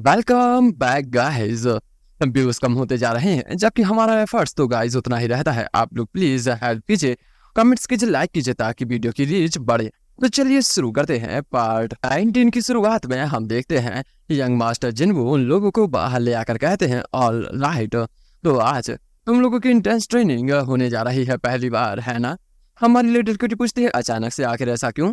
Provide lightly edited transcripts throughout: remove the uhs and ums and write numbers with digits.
Welcome back guys. Views कम होते जा रहे हैं जबकि हमारा एफर्ट्स तो गाइस उतना ही रहता है। आप लोग प्लीज हेल्प कीजिए, कमेंट्स कीजिए, लाइक कीजिए ताकि वीडियो की रीच बढ़े। तो चलिए शुरू करते हैं। पार्ट 19 की शुरुआत में हम देखते हैं यंग मास्टर जिन्वो उन लोगों को बाहर ले आकर कहते हैं ऑल राइट, तो आज तुम लोगों की इंटेंस ट्रेनिंग होने जा रही है, पहली बार है ना। हमारी लिटिल क्यूटी पूछती है अचानक से आखिर ऐसा क्यों।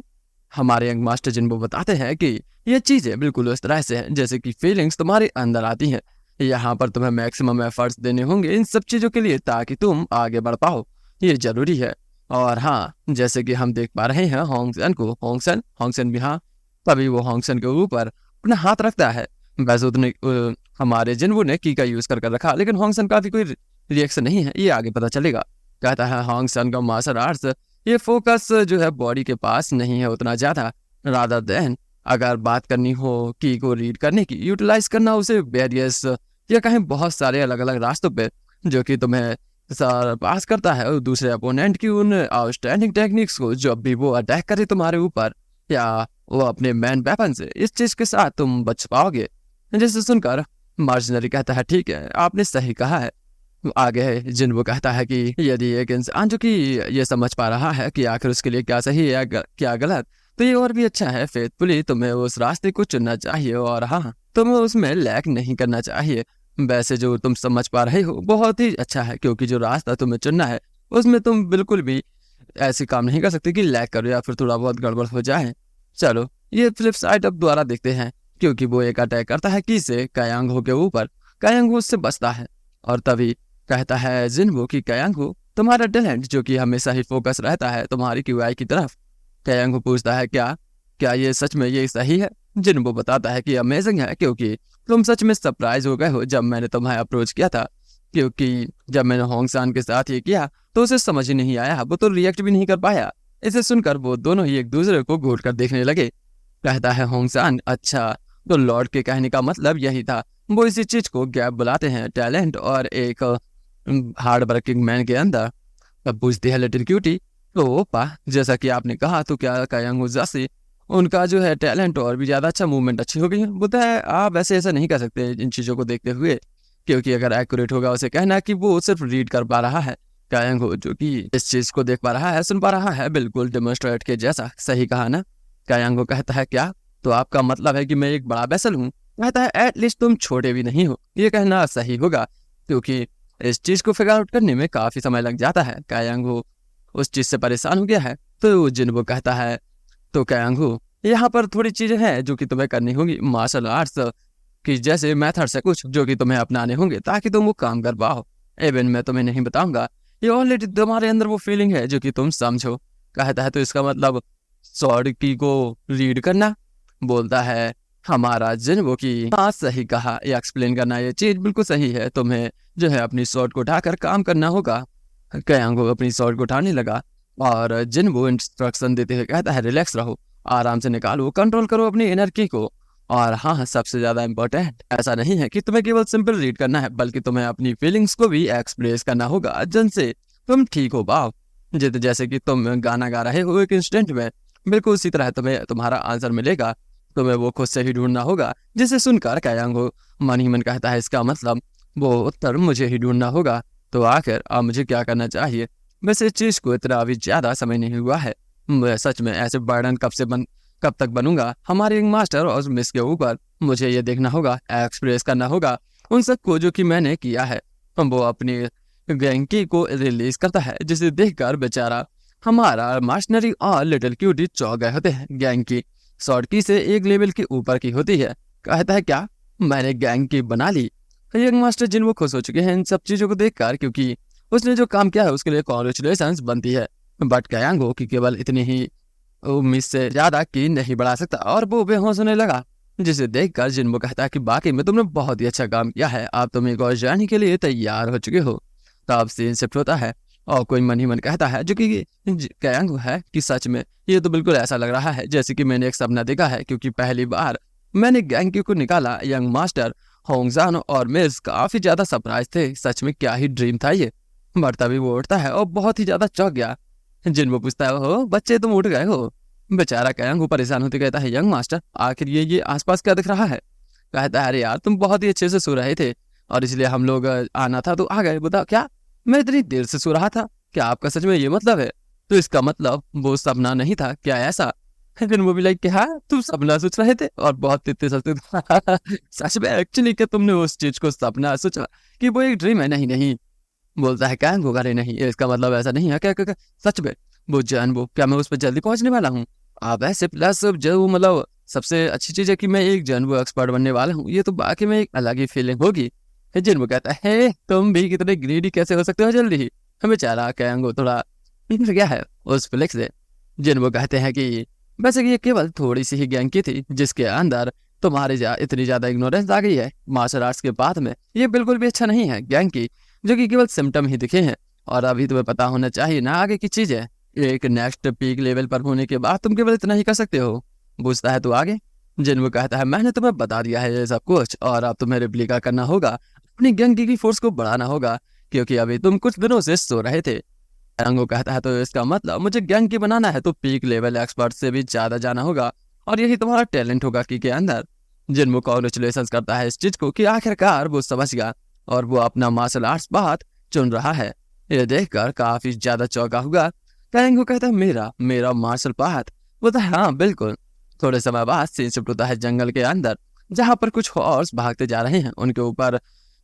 हमारे यंग मास्टर जिन्वो बताते हैं कि ये चीजें बिल्कुल उस तरह से हैं जैसे कि फीलिंग्स तुम्हारे अंदर आती हैं। यहाँ पर तुम्हें मैक्सिमम एफर्ट्स देने होंगे इन सब चीजों के लिए ताकि तुम आगे बढ़ पाओ, ये जरूरी है। और हाँ, जैसे कि हम देख पा रहे हैं होंगसन को, होंगसन भी हाँ, तभी वो होंगसन के ऊपर अपना हाथ रखता है। वैसे उतने हमारे जिन्वो ने की का यूज कर रखा, लेकिन होंगसन का भी कोई रिएक्शन नहीं है, ये आगे पता चलेगा। कहता है होंगसन का मार्शल आर्ट्स ये फोकस जो है बॉडी के पास नहीं है उतना ज्यादा, रादर देन अगर बात करनी हो की को रीड करने की, यूटिलाइज करना उसे वेरियस या कहीं बहुत सारे अलग अलग रास्तों पे जो कि तुम्हें पास करता है और दूसरे अपोनेंट की उन आउटस्टैंडिंग टेक्निक्स को जब भी वो अटैक करे तुम्हारे ऊपर या वो अपने मैन वेपन से, इस चीज के साथ तुम बच पाओगे। जिसे सुनकर मार्जिनरी कहता है ठीक है, आपने सही कहा है। आगे जिन्वो कहता है कि यदि एक इंसान जो कि ये समझ पा रहा है कि आखिर उसके लिए क्या सही है या क्या गलत, तो ये और भी अच्छा है। फेथफुली तुम्हें उस रास्ते को चुनना चाहिए और हाँ, तुम्हें उसमें लैक नहीं करना चाहिए। वैसे जो तुम समझ पा रहे हो बहुत ही अच्छा है, क्योंकि जो रास्ता तुम्हें चुनना है उसमें तुम बिल्कुल भी ऐसे काम नहीं कर सकते कि लैक करो या फिर थोड़ा बहुत गड़बड़ हो जाए। चलो ये फ्लिप साइड अब दोबारा देखते हैं, क्योंकि वो एक अटैक करता है की से कयांगो के ऊपर। कयांगो उससे बचता है और तभी कहता है जिन्वो की कयांगो तुम्हारा टैलेंट जो कि हमेशा ही फोकस रहता है तुम्हारी क्यूआई की तरफ। कयांगो पूछता है क्या क्या ये सच में ये सही है। जिन्वो बताता है कि अमेजिंग है, क्योंकि तुम सच में सरप्राइज हो गए हो जब मैंने तुम्हें अप्रोच किया था, क्योंकि जब मैंने होंगसान के साथ ये किया तो उसे समझ ही नहीं आया, वो तो रिएक्ट भी नहीं कर पाया। इसे सुनकर वो दोनों ही एक दूसरे को घूर कर देखने लगे। कहता है होंगसान अच्छा, तो लॉर्ड के कहने का मतलब यही था। वो इसी चीज को गैप बुलाते हैं, टैलेंट और एक हार्ड वर्किंग मैन के अंदर। तब पूछती है लिटिल क्यूटी तो ओपा जैसा कि आपने कहा तो क्या कयांगो जासी उनका जो है टैलेंट और भी ज्यादा अच्छा, मूवमेंट अच्छी हो गई है। बोलता है आप वैसे ऐसा नहीं कर सकते इन चीजों को देखते हुए, क्योंकि अगर एक्यूरेट होगा उसे कहना कि वो सिर्फ रीड कर पा रहा है। कयांगो जो कि इस चीज को देख पा रहा है, सुन पा रहा है, बिल्कुल डेमोन्स्ट्रेट के जैसा। सही कहा ना। कयांगो कहता है क्या, तो आपका मतलब है कि मैं एक बड़ा बेसल हूँ। कहता है एटलीस्ट तुम छोटे भी नहीं हो, ये कहना सही होगा, क्योंकि इस चीज को फिगर आउट करने में काफी समय लग जाता है। कयांगो उस चीज से परेशान हो गया है, तो जिन्वो कहता है तो कयांगो यहाँ पर थोड़ी चीजें हैं जो कि तुम्हें करनी होगी मार्शल आर्ट्स की, जैसे मेथड्स है कुछ जो कि तुम्हें अपनाने होंगे ताकि तुम वो काम कर पाओ। इवन मैं तुम्हें नहीं बताऊंगा, ये ऑलरेडी तुम्हारे अंदर वो फीलिंग है जो कि तुम समझो। कहता है तो इसका मतलब स्वॉर्ड की को रीड करना। बोलता है हमारा जिन्वो की हाँ सही कहा, ये एक्सप्लेन करना ये चीज बिल्कुल सही है, तुम्हें जो है अपनी स्वॉर्ड को उठाकर काम करना होगा। कयांगो अपनी स्वॉर्ड को उठाने लगा और जिन्वो इंस्ट्रक्शन देते हुए कहता है रिलैक्स रहो, आराम से निकालो, कंट्रोल करो अपनी एनर्जी को। और हाँ, सबसे ज्यादा इम्पोर्टेंट ऐसा नहीं है कि तुम्हें केवल सिंपल रीड करना है, बल्कि तुम्हें अपनी फीलिंग्स को भी एक्सप्रेस करना होगा जिनसे तुम ठीक हो पाओ। जैसे कि तुम गाना गा रहे हो एक इंस्टेंट में, बिल्कुल उसी तरह तुम्हें तुम्हारा आंसर मिलेगा, तुम्हें वो खुद से ही ढूंढना होगा। जिसे सुनकर कयांगो मन ही मन कहता है इसका मतलब वो उत्तर मुझे ही ढूंढना होगा, तो आखिर अब मुझे क्या करना चाहिए। वैसे इस चीज को इतना अभी ज्यादा समय नहीं हुआ है, मैं सच में ऐसे बर्डन कब तक बनूंगा हमारे यंग मास्टर और मिस के ऊपर। मुझे ये देखना होगा, एक्सप्रेस करना होगा उन सबको जो कि मैंने किया है। वो अपनी गैंकी को रिलीज करता है, जिसे देखकर बेचारा हमारा मार्शनरी और लिटिल क्यूटी चौंक गए होते हैं। गैंकी शॉर्ट की से एक लेवल के ऊपर की होती है। कहता है क्या मैंने गैंकी बना ली। यंग मास्टर जिन्वो खुश हो चुके हैं इन सब चीजों को देखकर, क्योंकि उसने जो काम किया है उसके लिए कॉन्ग्रेचुलेशंस बनती है। बट कयांगो की केवल इतनी ही उम्मीद से ज्यादा की नहीं बढ़ा सकता और वो बेहोश होने लगा, जिसे देखकर जिन्वो कहता है कि बाकी में तुमने बहुत ही अच्छा काम किया है, आप तुम एक और जर्नी के लिए तैयार हो चुके हो। तब सीन शिफ्ट होता है और कोई मन ही मन कहता है जो कि कयांगो है कि सच में ये तो बिल्कुल ऐसा लग रहा है जैसे कि मैंने एक सपना देखा है, क्योंकि पहली बार मैंने गैंकी को निकाला। यंग मास्टर होंगसान और मिस काफी ज्यादा सरप्राइज थे, सच में क्या ही ड्रीम था ये। बट तभी वो उठता है और बहुत ही ज्यादा चौंक गया। जिन्वो पूछता है हो बच्चे तुम उठ गए हो। बेचारा कयांगो परेशान होते कहता है यंग मास्टर आखिर ये आसपास क्या दिख रहा है। कहता है अरे यार तुम बहुत ही अच्छे से सो रहे थे और इसलिए हम लोग आना था तो आ गए। बता क्या मैं इतनी देर से सो रहा था, क्या आपका सच में ये मतलब है? तो इसका मतलब वो सपना नहीं था क्या ऐसा? फिर वो भी लाइक क्या तुम सपना सोच रहे थे और बहुत तेज हंसते थे। सच में एक्चुअली क्या तुमने उस चीज को सपना सोचा कि वो एक ड्रीम है? नहीं नहीं, बोलता है क्या वो अरे नहीं इसका मतलब ऐसा नहीं है क्या सच में वो जान वो क्या मैं उस पर जल्दी पहुंचने वाला हूँ? आप ऐसे प्लस जो मतलब सबसे अच्छी चीज है कि मैं एक जन वो एक्सपर्ट बनने वाला हूँ, ये तो बाकी में एक अलग ही फीलिंग होगी। जिन वो कहता है तुम भी कितने ग्रीडी कैसे हो सकते हो जल्दी ही? हमें बेचारा कहेंगे थोड़ा क्या है उस फ्लेक्स से। जिन वो कहते हैं कि वैसे कि ये केवल थोड़ी सी ही गैंग की थी जिसके अंदर तुम्हारी इतनी ज्यादा इग्नोरेंस आ गई है मार्शल आर्ट्स के बाद में। ये बिल्कुल भी अच्छा नहीं है गैंग की, जो कि केवल सिम्टम ही दिखे हैं और अभी तुम्हें पता होना चाहिए ना आगे की चीज है। एक नेक्स्ट पीक लेवल पर होने के बाद तुम केवल इतना ही कर सकते हो। पूछता है तो आगे? जिन कहता है मैंने तुम्हें बता दिया है ये सब कुछ और अब तुम्हें रिप्लिका करना होगा, अपनी गैंग की फोर्स को बढ़ाना होगा क्योंकि अभी तुम कुछ दिनों से सो रहे थे। रंगो कहता है तो इसका मतलब मुझे गैंग की बनाना है तो पीक लेवल एक्सपर्ट से भी ज्यादा जाना होगा और यही तुम्हारा टैलेंट होगा की के अंदर। जिन कॉन्ग्रेचुलेशन करता है इस चीज को कि आखिरकार वो समझ गया और वो अपना मार्शल आर्ट्स पाथ चुन रहा है। ये देखकर काफी ज्यादा चौंका हुआ कैंगो कहता है मेरा मेरा मार्शल पाथ? वो तो हाँ बिल्कुल। थोड़े समय बाद सीन शिफ्ट होता है जंगल के अंदर जहाँ पर कुछ हॉर्स भागते जा रहे हैं, उनके ऊपर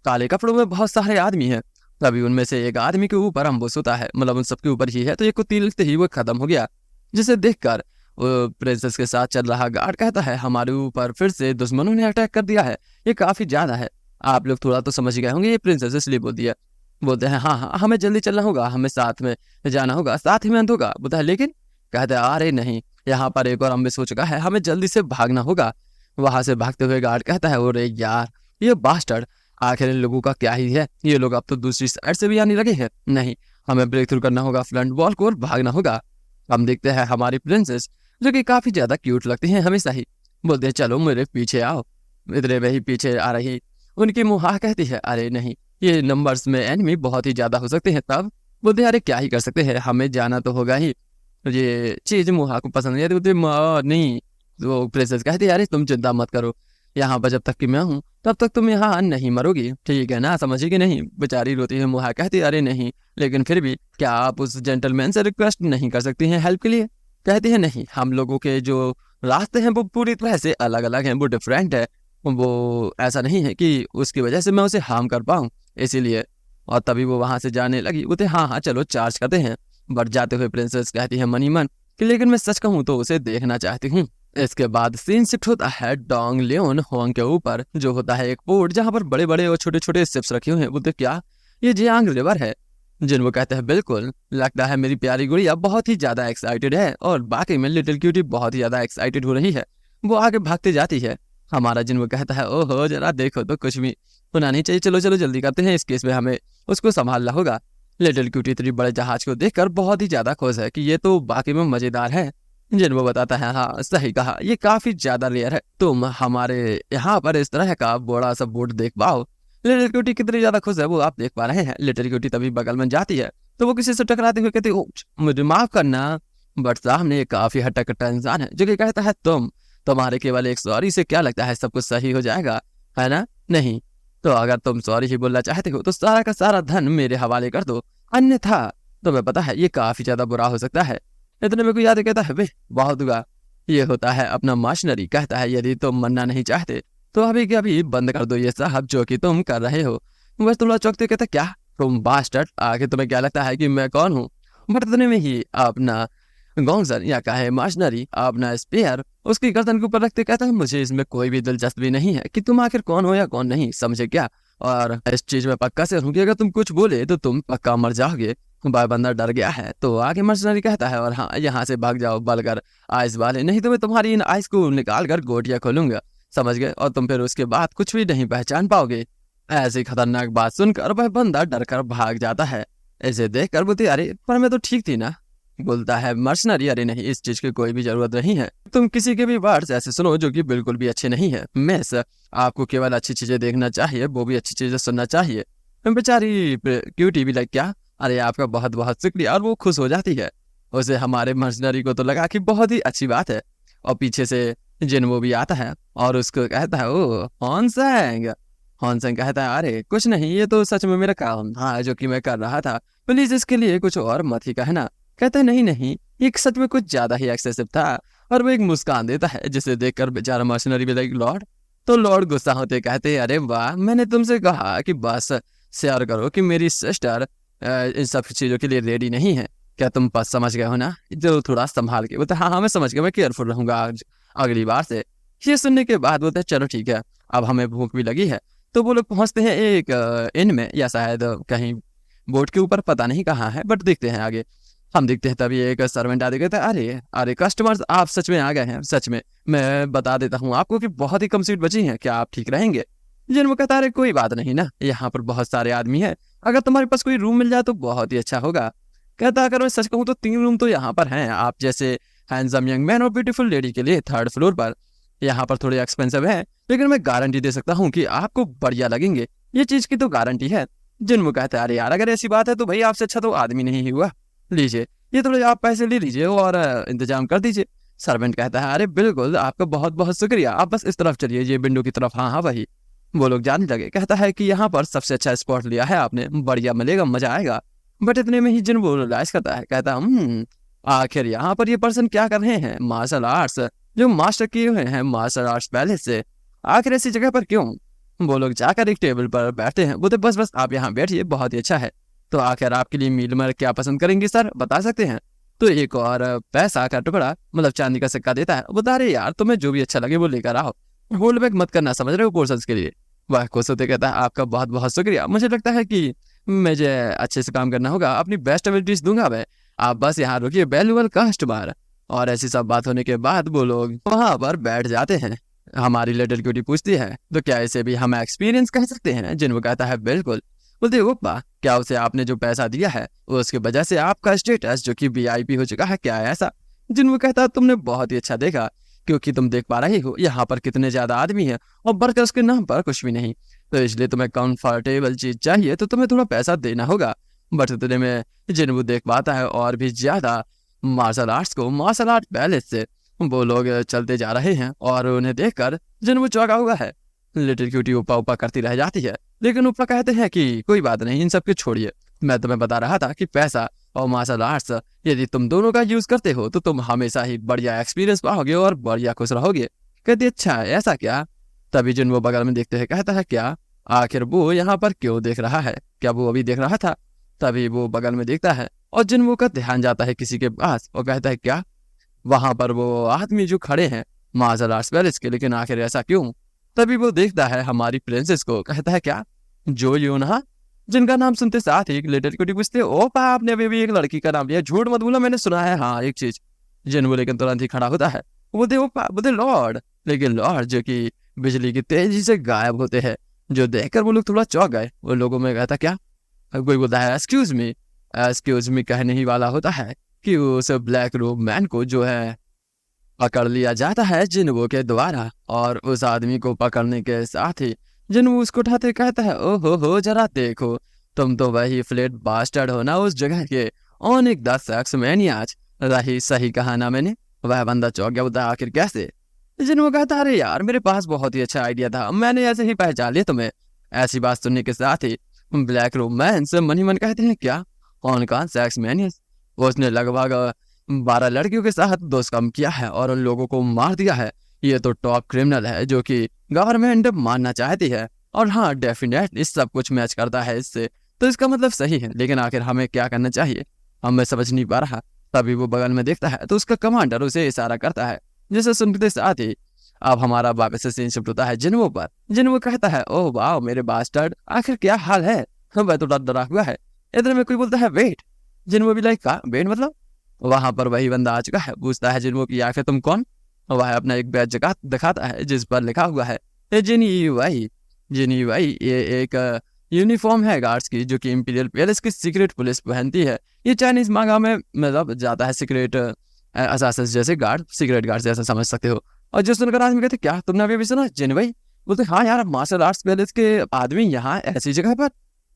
काले कपड़ों में बहुत सारे आदमी हैं। तभी उनमें से एक आदमी के ऊपर अम्बुश होता है, मतलब उन सबके ऊपर ही है, तो ये कुत्ती लगते ही वो खत्म हो गया। जिसे देखकर वो प्रिंसेस के साथ चल रहा गार्ड कहता है हमारे ऊपर फिर से दुश्मनों ने अटैक कर दिया है, ये काफी ज्यादा है। आप लोग थोड़ा तो समझ गए होंगे ये प्रिंसेस इसलिए बोलती है। बोलते हैं हाँ हाँ हमें जल्दी चलना होगा, हमें साथ में जाना होगा, साथ ही में अंत होगा। बोलता है लेकिन? कहते हैं अरे नहीं, यहाँ पर एक और अम्बिस हो चुका है, हमें जल्दी से भागना होगा। वहां से भागते हुए गार्ड कहता है अरे यार ये बास्टर्ड, आखिर इन लोगों का क्या ही है, ये लोग अब तो दूसरी साइड से भी आने लगे हैं। नहीं, हमें ब्रेक थ्रू करना होगा फ्रंट वॉल को और भागना होगा। हम देखते हैं हमारी प्रिंसेस जो कि काफी ज्यादा क्यूट लगती हैं हमेशा ही। बोलते हैं चलो मेरे पीछे आओ। इतने में ही पीछे आ रही उनकी मुहा कहती है अरे नहीं, ये नंबर्स में एनिमी बहुत ही ज्यादा हो सकते हैं। तब बोलते हैं अरे क्या ही कर सकते हैं, हमें जाना तो होगा ही। ये चीज मुहा को पसंद नहीं आती। बोलते नहीं, वो प्रिंसेस कहती है अरे तुम चिंता मत करो, यहाँ पर जब तक कि मैं हूँ तब तक तुम यहाँ नहीं मरोगी, ठीक है ना, समझी कि नहीं? बेचारी रोती है मुहा कहती है अरे नहीं, लेकिन फिर भी क्या आप उस जेंटलमैन से रिक्वेस्ट नहीं कर सकती हैं हेल्प के लिए? कहती है नहीं, हम लोगों के जो रास्ते हैं वो पूरी तरह से अलग अलग हैं, वो डिफरेंट है, वो ऐसा नहीं है कि उसकी वजह से मैं उसे हार्म कर पाऊँ, इसीलिए। और तभी वो वहां से जाने लगी। बोलते हाँ हाँ चलो चार्ज करते हैं। बट जाते हुए प्रिंसेस कहती है मनी मन कि लेकिन मैं सच कहूँ तो उसे देखना चाहती हूँ। इसके बाद सीन शिफ्ट होता है डोंग लियोन होंग के ऊपर, जो होता है एक पोर्ट जहाँ पर बड़े बड़े और छोटे छोटे शिप्स रखे हुए हैं। बोलते क्या ये जियांग रिवर है? जिन वो कहते हैं बिल्कुल, लगता है मेरी प्यारी गुड़िया बहुत ही ज्यादा एक्साइटेड है और बाकी में लिटिल क्यूटी बहुत ही ज्यादा एक्साइटेड हो रही है। वो आगे भागते जाती है। हमारा जिन वो कहता है ओहो जरा देखो तो कुछ भी होना नहीं चाहिए, चलो चलो जल्दी करते हैं, इस केस में हमें उसको संभालना होगा। लिटिल क्यूटी इतनी बड़े जहाज को देखकर बहुत ही ज्यादा खुश है कि ये तो बाकी में मजेदार है। जिन वो बताता है हाँ सही कहा, ये काफी ज्यादा रेयर है, तुम हमारे यहाँ पर इस तरह का बड़ा सा बोट देख पाओ। लिटिल क्यूटी कितनी ज्यादा खुश है वो आप देख पा रहे हैं। लिटिल क्यूटी तभी बगल में जाती है तो वो किसी से टकराते हुए कहती है मुझे माफ करना, बट सामने एक काफी हट्टा कट्टा इंसान है जो कि कहता है तुम्हारे केवल एक सॉरी से क्या लगता है सब कुछ सही हो जाएगा, है ना? नहीं, तो अगर तुम सॉरी ही बोलना चाहते हो तो सारा का सारा धन मेरे हवाले कर दो, अन्यथा तुम्हें पता है ये काफी ज्यादा बुरा हो सकता है। इतने में कोई याद कहता है वे बहुत हुआ। ये होता है अपना मशीनरी, कहता है यदि तुम मरना नहीं चाहते तो अभी के अभी बंद कर दो ये साहब जो कि तुम कर रहे हो। बस थोड़ा चौंकते कहता क्या तुम बास्टर्ड, आगे तुम्हें क्या लगता है कि मैं कौन हूँ? बट इतने में ही अपना गोंगसन या कहे मशीनरी अपना स्पेयर उसकी गर्दन के ऊपर रखते कहता है मुझे इसमें कोई भी दिलचस्पी नहीं है कि तुम आखिर कौन हो या कौन नहीं, समझे क्या? और इस चीज में पक्का से रहूंगी अगर तुम कुछ बोले तो तुम पक्का मर जाओगे। भाई बंदा डर गया है तो आगे मर्सनरी कहता है और हाँ यहाँ से भाग जाओ बलकर आइस वाले, नहीं तो मैं तुम्हारी इन आइस को निकाल कर गोटियां खोलूंगा, समझ गए? और तुम फिर उसके बाद कुछ भी नहीं पहचान पाओगे। ऐसी खतरनाक बात सुनकर वह बंदा डर कर भाग जाता है। इसे देख कर बोलती अरे पर मैं तो ठीक थी ना? बोलता है मर्सनरी अरे नहीं, इस चीज की कोई भी जरूरत नहीं है, तुम किसी के भी वर्ड्स ऐसे सुनो जो कि बिल्कुल भी अच्छे नहीं है। मिस आपको केवल अच्छी चीजें देखना चाहिए, वो भी अच्छी चीजें सुनना चाहिए। बेचारी क्यूटी भी लाइक क्या अरे आपका बहुत बहुत शुक्रिया, और वो खुश हो जाती है। उसे हमारे मर्सनरी को तो लगा कि बहुत ही अच्छी बात है और पीछे से जिनवो भी आता है और उसको कहता है, ओ हॉनसेंग। हॉनसेंग कहता है, अरे कुछ नहीं, ये तो सच में मेरा काम था जो कि मैं कर रहा था, प्लीज इसके लिए कुछ और मत ही कहना। कहता है, नहीं नहीं, ये सच में कुछ ज्यादा ही एक्सेसिव था। और वो एक मुस्कान देता है जिसे देखकर बेचारा मर्सनरी भी लाइक, लॉर्ड। तो लॉर्ड गुस्सा होते कहते हैं, अरे वाह, मैंने तुमसे कहा कि बस शेयर करो कि मेरी सिस्टर इन सब चीजों के लिए रेडी नहीं है। क्या तुम बस समझ गए हो ना? जो थोड़ा संभाल के बोलते, हाँ हाँ मैं समझ गया, मैं केयरफुल रहूंगा आज अगली बार से। ये सुनने के बाद बोलते, चलो ठीक है, अब हमें भूख भी लगी है। तो वो लोग पहुंचते हैं एक इन में, या शायद कहीं बोट के ऊपर, पता नहीं कहाँ है, बट देखते हैं आगे। हम देखते हैं तभी एक सर्वेंट आते, कहता है, अरे अरे कस्टमर्स आप सच में आ गए हैं, सच में मैं बता देता हूँ आपको कि बहुत ही कम सीट बची हैं, क्या आप ठीक रहेंगे? जिन कहता है, अरे कोई बात नहीं ना, यहाँ पर बहुत सारे आदमी हैं, अगर तुम्हारे पास कोई रूम मिल जाए तो बहुत ही अच्छा होगा। कहता, अगर मैं सच कहूँ तो 3 रूम तो यहाँ पर हैं, आप जैसे हैंडसम यंग मैन और ब्यूटीफुल लेडी के लिए 3rd फ्लोर पर। यहाँ पर थोड़े एक्सपेंसिव है, लेकिन मैं गारंटी दे सकता हूँ कि आपको बढ़िया लगेंगे, ये चीज की तो गारंटी है। जिन कहता है, अरे यार अगर ऐसी बात है तो भाई आपसे अच्छा तो आदमी नहीं हुआ, लीजिए ये थोड़े आप पैसे ले लीजिए और इंतजाम कर दीजिए। सर्वेंट कहता है, अरे बिल्कुल, आपका बहुत बहुत शुक्रिया, आप बस इस तरफ चलिए, ये विंडो की तरफ। हाँ हाँ वही। वो लोग जाने लगे। कहता है कि यहाँ पर सबसे अच्छा स्पॉट लिया है आपने, बढ़िया मिलेगा, मजा आएगा। बट इतने में ही जिन वो रियलाइज करता है, कहता आखिर यहाँ पर ये पर्सन क्या कर रहे हैं, मार्शल आर्ट्स जो मास्टर किए हुए हैं मार्शल आर्ट्स पैलेस से, आखिर ऐसी जगह पर क्यों? वो लोग जाकर एक टेबल पर बैठते हैं, बोलते बस बस आप यहाँ बैठिए, बहुत ही अच्छा है। तो आखिर आपके लिए मील में क्या पसंद करेंगे सर, बता सकते हैं? तो एक और पैसा का टुकड़ा, मतलब चांदी का सिक्का देता है। बता रहे यार तुम्हें जो भी अच्छा लगे वो लेकर आओ, होल्ड बैक मत करना, समझ रहे हो, पोर्शंस के लिए। वह खुश होते कहता है, आपका बहुत बहुत शुक्रिया, मुझे लगता है कि मुझे अच्छे से काम करना होगा, अपनी बेस्ट एबिलिटीज दूंगा मैं, आप बस यहाँ रुकिए, वैल्यूएबल कस्टमर। और ऐसी सब बात होने के बाद वो लोग वहां पर बैठ जाते हैं। हमारी लिटिल क्यूटी पूछती है, तो क्या इसे भी हम एक्सपीरियंस कह सकते हैं? जिन वो कहता है, बिल्कुल। बोलते, ओपा, क्या उसे आपने जो पैसा दिया है उसकी वजह से आपका स्टेटस जो कि वीआईपी हो चुका है, क्या है ऐसा? जिन वो कहता है, तुमने बहुत ही अच्छा देखा, क्योंकि तुम देख पा रही हो यहाँ पर कितने ज्यादा आदमी हैं और वर्कर्स के नाम पर कुछ भी नहीं, तो इसलिए तुम्हें कंफर्टेबल चीज चाहिए तो तुम्हें थोड़ा पैसा देना होगा। बट इतने में जिन देख पाता है और भी ज्यादा मार्शल आर्ट्स को, मार्शल आर्ट पैलेस से वो लोग चलते जा रहे हैं और उन्हें देखकर जिन चौंका हुआ है। लिटिल क्यूटी ऊपा ऊपा करती रह जाती है, लेकिन ऊपा कहते हैं कि कोई बात नहीं, इन सब के छोड़िए, मैं तुम्हें बता रहा था कि पैसा और मार्शल आर्ट्स यदि तुम दोनों का यूज करते हो तो तुम हमेशा ही बढ़िया एक्सपीरियंस पाओगे और बढ़िया खुश रहोगे। कहती, अच्छा ऐसा क्या? तभी जिन वो बगल में देखते हैं, कहता है, क्या आखिर वो यहाँ पर क्यों देख रहा है, क्या वो अभी देख रहा था? तभी वो बगल में देखता है और जिन वो का ध्यान जाता है किसी के पास और कहता है, क्या वहां पर वो आदमी जो खड़े हैं मार्शल आर्ट्स पैलेस के, लेकिन आखिर ऐसा क्यों? तभी वो देखता है हमारी प्रिंसेस को, कहता है, क्या जो यूना? जिनका नाम सुनते साथ ही लिटिल क्यूटी पूछते, ओ पा आपने अभी भी एक लड़की का नाम लिया, झूठ मत बोला, मैंने सुना है हाँ एक चीज। जिन वो लेकिन तुरंत ही खड़ा होता है, बोलते ओपा, बोलते लॉर्ड। लेकिन लॉर्ड जो कि बिजली की तेजी से गायब होते हैं, जो देखकर वो लोग थोड़ा चौंक गए। वो लोगों में कहता, क्या? कोई बोलता है, एक्सक्यूज मी कहने ही वाला होता है कि उस ब्लैक रोब मैन को जो है पकड़ लिया जाता है जिन्वो के द्वारा, और उस आदमी को पकड़ने के साथ ही जिन्वो उसको उठाते कहता है, ओहो हो, जरा देखो, तुम तो वही फ्लेट बास्टर्ड हो ना उस जगह के, ऑनिक द सेक्स मैनियाज। रही सही कहा ना मैंने? वह बंदा चौंक गया, होता आखिर कैसे? जिन्वो कहता, अरे यार मेरे पास बहुत ही अच्छा आइडिया था, मैंने ऐसे ही पहचान लिया तुम्हें। ऐसी बात सुनने के साथ ही ब्लैक रोमांस मन ही मन कहते हैं, क्या कौन का सेक्स मैनियस? उसने लगभग 12 लड़कियों के साथ दोस्त काम किया है और उन लोगों को मार दिया है। ये तो टॉप क्रिमिनल है जो कि गवर्नमेंट मानना चाहती है, और हाँ डेफिनेटली सब कुछ मैच करता है इससे, तो इसका मतलब सही है, लेकिन आखिर हमें क्या करना चाहिए, हमें समझ नहीं पा रहा। तभी वो बगल में देखता है तो उसका कमांडर उसे इशारा करता है, जिसे सुनते साथ ही अब हमारा वापस से सीन शिफ्ट होता है जिन्वो पर। जिन्वो कहता है, ओह वाह मेरे बास्टर्ड, आखिर क्या हाल है? वह तो डरा हुआ है। इधर में कोई बोलता है, वेट। जिन्वो भी लाइक, का वेट मतलब? वहां पर वही बंदा आ चुका है, पूछता है जिन्वो की, आखिर तुम कौन? वह अपना एक बैज जगह दिखाता है जिस पर लिखा हुआ है जिन्युई। जिन्युई ये एक यूनिफॉर्म है गार्ड्स की, जो कि इंपीरियल पैलेस की सीक्रेट पुलिस पहनती है। ये चाइनीज मांगा में मतलब जाता है सीक्रेट असासिन जैसे गार्ड, सीक्रेट गार्ड जैसा समझ सकते हो। और जो सुनकर आदमी कहते, क्या तुमने अभी सुना जिन्युई? बोलते, हाँ यार मार्शल आर्ट्स पैलेस के आदमी यहाँ ऐसी जगह पर।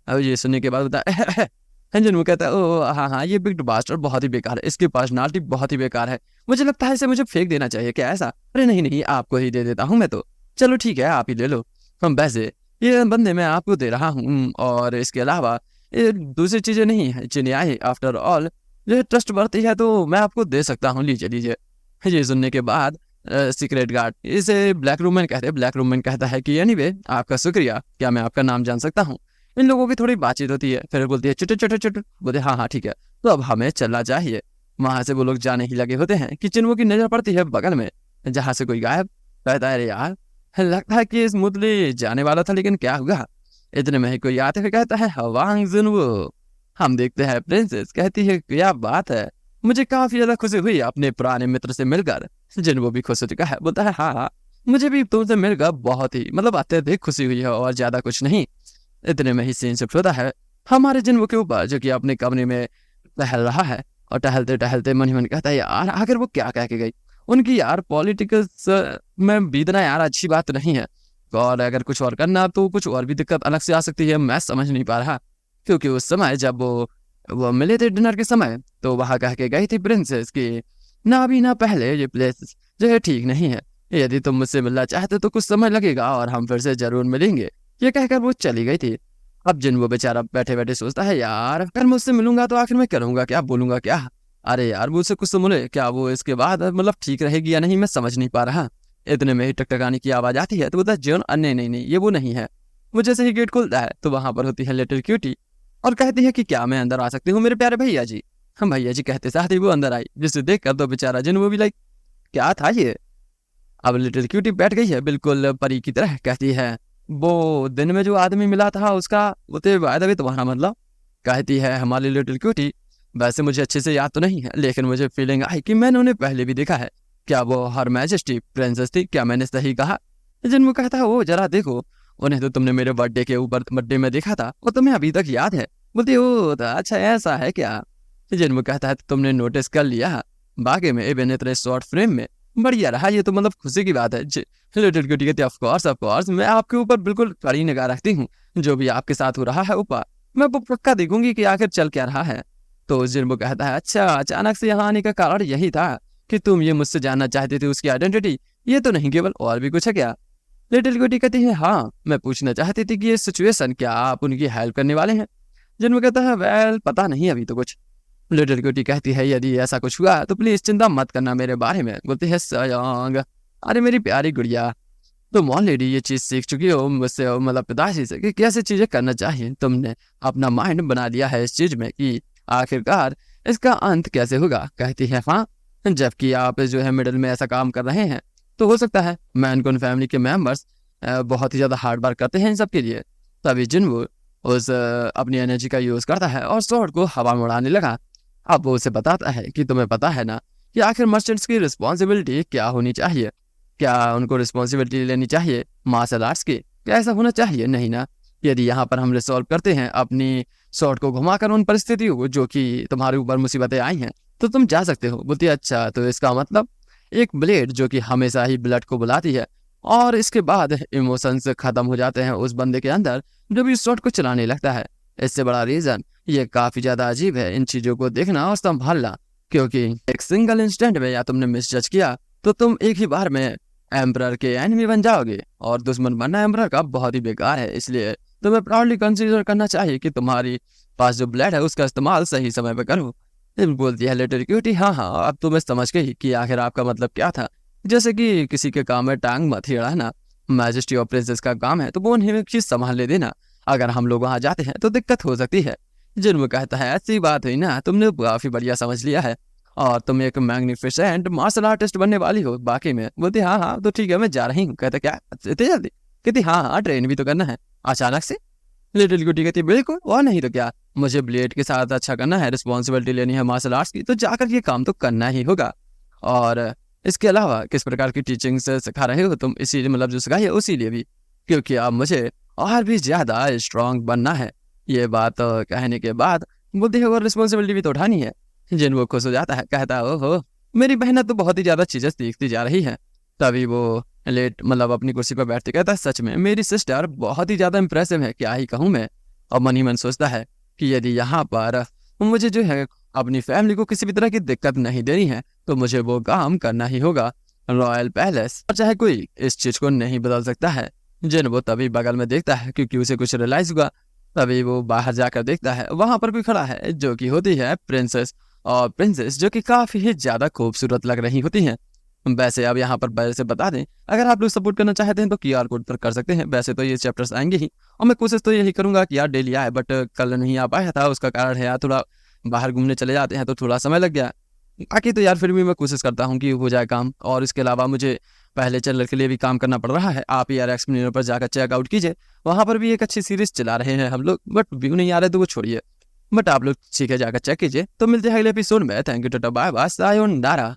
अब ये सुनने के बाद बता जिन्हों कहता है ओ हाँ हाँ ये बिग बास्टर बहुत ही बेकार है, इसकी पर्सनालिटी बहुत ही बेकार है, मुझे लगता है इसे मुझे फेंक देना चाहिए, क्या ऐसा? अरे नहीं नहीं आपको ही दे देता हूँ मैं तो, चलो ठीक है आप ही ले लो। हम वैसे ये बंदे मैं आपको दे रहा हूँ, और इसके अलावा ये दूसरी चीजें नहीं है चिन्याई, आफ्टर ऑल ये ट्रस्ट बढ़ती है तो मैं आपको दे सकता हूँ, लीजिए लीजिए। ये सुनने के बाद सीक्रेट गार्ड, इसे ब्लैक रूममैन कहते हैं, ब्लैक रूममैन कहता है कि एनीवे आपका शुक्रिया, क्या मैं आपका नाम जान सकता हूँ? इन लोगों की थोड़ी बातचीत होती है, फिर बोलती है चुट चुट चुट, बोलते हाँ हाँ ठीक है, तो अब हमें चलना चाहिए। वहां से वो लोग जाने ही लगे होते हैं कि चिन्हों की नजर पड़ती है बगल में, जहां से कोई गायब। कहता है अरे यार लगता है कि स्मूथली जाने वाला था, लेकिन क्या हुआ? इतने में ही कोई आते हुए कहता है हवांग जिन्हो। हम देखते हैं प्रिंसेस कहती है क्या बात है, मुझे काफी ज्यादा खुशी हुई अपने पुराने मित्र से मिलकर। जिन्हो भी खुश हो चुका है, बोलता है हाँ हाँ मुझे भी तुमसे मिलकर बहुत ही मतलब अत्यधिक खुशी हुई है, और ज्यादा कुछ नहीं। इतने में ही सीन शिफ्ट होता है हमारे जिन्हो के ऊपर, जो कि अपने कमरे में टहल रहा है, और टहलते टहलते मन ही मन कहता है यार आखिर वो क्या कह के गई। उनकी यार पॉलिटिक्स में बीतना यार अच्छी बात नहीं है, और अगर कुछ और करना तो कुछ और भी दिक्कत अलग से आ सकती है, मैं समझ नहीं पा रहा। क्योंकि उस समय जब वो मिले थे डिनर के समय, तो वहां कह के गई थी प्रिंसेस की ना अभी ना पहले ये प्लेस जो है ठीक नहीं है, यदि तुम मुझसे मिलना चाहते तो कुछ समय लगेगा और हम फिर से जरूर मिलेंगे। ये कहकर वो चली गई थी। अब जिन वो बेचारा बैठे बैठे सोचता है यार अगर मैं उससे मिलूंगा तो आखिर मैं करूंगा क्या, बोलूंगा क्या? अरे यार मुझसे कुछ तो मिले, क्या वो इसके बाद मतलब ठीक रहेगी या नहीं, मैं समझ नहीं पा रहा। इतने में ही टकटकाने की आवाज आती है, तो बोलता है जॉन नहीं नहीं नहीं ये वो नहीं है। वो जैसे ही गेट खुलता है तो वहां पर होती है लिटिल क्यूटी, और कहती है कि क्या मैं अंदर आ सकती हूँ मेरे प्यारे भैया जी? हम भैया जी कहते साथ ही वो अंदर आई, जिसे देखकर तो बेचारा जिन वो भी लाइक क्या था ये। अब लिटिल क्यूटी बैठ गई है बिल्कुल परी की तरह, कहती है वो दिन में जो आदमी मिला था उसका वो तो वायदा भी तुम्हारा मतलब? कहती है हमारी लिटिल क्यूटी वैसे मुझे अच्छे से याद तो नहीं है, लेकिन मुझे फीलिंग आई कि मैंने उन्हें पहले भी देखा है। क्या वो हर मैजेस्टी प्रिंसेस थी? क्या मैंने सही कहा? जिनको कहता है वो जरा देखो, उन्हें तो तुमने मेरे बर्थडे के ऊपर बर्थडे में देखा था, वो तुम्हें अभी तक याद है? बोलती ओ तो अच्छा ऐसा है क्या? जिनको कहता है तो तुमने नोटिस कर लिया, बाकी में इवन इतने शॉर्ट फ्रेम में, बढ़िया रहा ये तो, मतलब खुशी की बात है। लिटिल क्यूटी कहती है ऑफ कोर्स मैं आपके ऊपर बिल्कुल कड़ी निगाह रखती हूँ, जो भी आपके साथ हो रहा है ऊपर मैं वो पक्का देखूंगी कि आखिर चल क्या रहा है। तो जिनको कहता है अच्छा अचानक से यहाँ आने का कारण यही था कि तुम ये मुझसे जानना चाहते थे उसकी आइडेंटिटी, ये तो नहीं केवल और भी कुछ है क्या? लिटिल क्यूटी कहती है हाँ मैं पूछना चाहती थी कि ये सिचुएशन क्या आप उनकी हेल्प करने वाले हैं? जिनको कहता है वेल पता नहीं अभी तो कुछ। लिटिल क्यूटी कहती है यदि ऐसा कुछ हुआ तो प्लीज चिंता मत करना मेरे बारे में। बोलती है सयांग अरे मेरी प्यारी गुड़िया, तुम ऑलरेडी ये चीज सीख चुकी हो मुझसे, मतलब पिताजी से, कि कैसे चीजें करना चाहिए। तुमने अपना माइंड बना लिया है इस चीज में कि आखिरकार इसका अंत कैसे होगा। कहती है हाँ जबकि आप जो है मिडिल में ऐसा काम कर रहे हैं तो हो सकता है मैनकुन फैमिली के मेंबर्स बहुत ही ज्यादा हार्ड वर्क करते हैं इन सब के लिए। तभी जिन्हो उस अपनी एनर्जी का यूज करता है और स्वॉर्ड को हवा में उड़ाने लगा। अब वो उसे बताता है कि तुम्हें पता है ना कि आखिर मर्चेंट्स की रिस्पॉन्सिबिलिटी क्या होनी चाहिए? क्या उनको रिस्पॉन्सिबिलिटी लेनी चाहिए मार्शल आर्ट्स की? क्या ऐसा होना चाहिए? नहीं ना। यदि यहाँ पर हम रिसॉल्व करते हैं अपनी शॉर्ट को घुमाकर उन परिस्थितियों को जो कि तुम्हारे ऊपर मुसीबतें आई हैं, तो तुम जा सकते हो। बोलती है अच्छा तो इसका मतलब एक ब्लेड जो कि हमेशा ही ब्लड को बुलाती है, और इसके बाद इमोशंस खत्म हो जाते हैं उस बंदे के अंदर जो भी शॉर्ट को चलाने लगता है। इससे बड़ा रीजन ये काफी ज्यादा अजीब है इन चीजों को देखना और संभालना, क्योंकि एक सिंगल इंस्टेंट में या तुमने मिसजज किया तो तुम एक ही बार में एम्परर के एनिमी बन जाओगे, और दुश्मन बनना एम्परर का बहुत ही बेकार है। इसलिए तुम्हें प्राउडली कंसीडर करना चाहिए कि तुम्हारी पास जो ब्लेड है उसका इस्तेमाल सही समय पे करो। बोलती है लिटिल क्यूटी हाँ हाँ अब तो मैं समझ गई कि आखिर आपका मतलब क्या था। जैसे कि किसी के काम में टांग मत हिड़ाना, मैजेस्टी ऑफ प्रिंसेस का काम है तो वो उन्हें चीज संभाल ले देना, अगर हम लोग वहां जाते हैं तो दिक्कत हो सकती है। जिन्हों कहता है ऐसी बात हुई ना, तुमने काफी बढ़िया समझ लिया है और तुम एक मैग्निफिसेंट मार्शल आर्टिस्ट बनने वाली हो। बाकी में बोलती हाँ हाँ तो ठीक है मैं जा रही हूँ। कहता क्या इतनी जल्दी? कहती हाँ हाँ ट्रेन भी तो करना है अचानक से। लिटिल गुटी कहती बिल्कुल और नहीं तो क्या, मुझे ब्लेड के साथ अच्छा करना है, रिस्पॉन्सिबिलिटी लेनी है मार्शल आर्ट्स की, तो जाकर ये काम तो करना ही होगा। और इसके अलावा किस प्रकार की टीचिंग से सिखा रहे हो तुम, इसीलिए मतलब जो सिखाई है उसी लिए भी, क्योंकि अब मुझे और भी ज्यादा स्ट्रांग बनना है। ये बात कहने के बाद बोलती है और रिस्पॉन्सिबिलिटी भी तो उठानी है। जिन वो खुश हो जाता है, कहता है ओहो मेरी बहन तो बहुत ही ज्यादा चीजें सीखती जा रही है। तभी वो लेट मतलब अपनी कुर्सी पर बैठते कहता है सच में मेरी सिस्टर बहुत ही ज्यादा इंप्रेसिव है, क्या ही कहूँ मैं। और मन ही मन सोचता है कि यदि यहाँ पर मुझे जो है अपनी फैमिली को किसी भी तरह की दिक्कत नहीं देनी है तो मुझे वो काम करना ही होगा। रॉयल पैलेस और चाहे कोई इस चीज को नहीं बदल सकता है। जिन वो तभी बगल में देखता है क्योंकि उसे कुछ रियलाइज हुआ। तभी वो बाहर जाकर देखता है वहां पर कोई खड़ा है जो कि होती है प्रिंसेस और प्रिंसेस जो कि काफी ही ज्यादा खूबसूरत लग रही होती हैं। वैसे अब यहाँ पर पहले से बता दें, अगर आप लोग सपोर्ट करना चाहते हैं तो QR कोड पर कर सकते हैं। वैसे तो ये चैप्टर्स आएंगे ही और मैं कोशिश तो यही करूंगा कि यार डेली आए, बट कल नहीं आ पाया था। उसका कारण है यार थोड़ा बाहर घूमने चले जाते हैं तो थोड़ा समय लग गया। बाकी तो यार फिर भी मैं कोशिश करता हूँ कि हो जाए काम। और इसके अलावा मुझे पहले चैनल के लिए भी काम करना पड़ रहा है। आप यार एक्सप्लेनर पर जाकर चेकआउट कीजिए, वहाँ पर भी एक अच्छी सीरीज चला रहे हैं हम लोग, बट व्यू नहीं आ रहे तो वो छोड़िए। बट आप लोग ठीक है जाकर चेक कीजिए। तो मिलते हैं अगले एपिसोड में। Thank you, tata, bye bye, sayonara.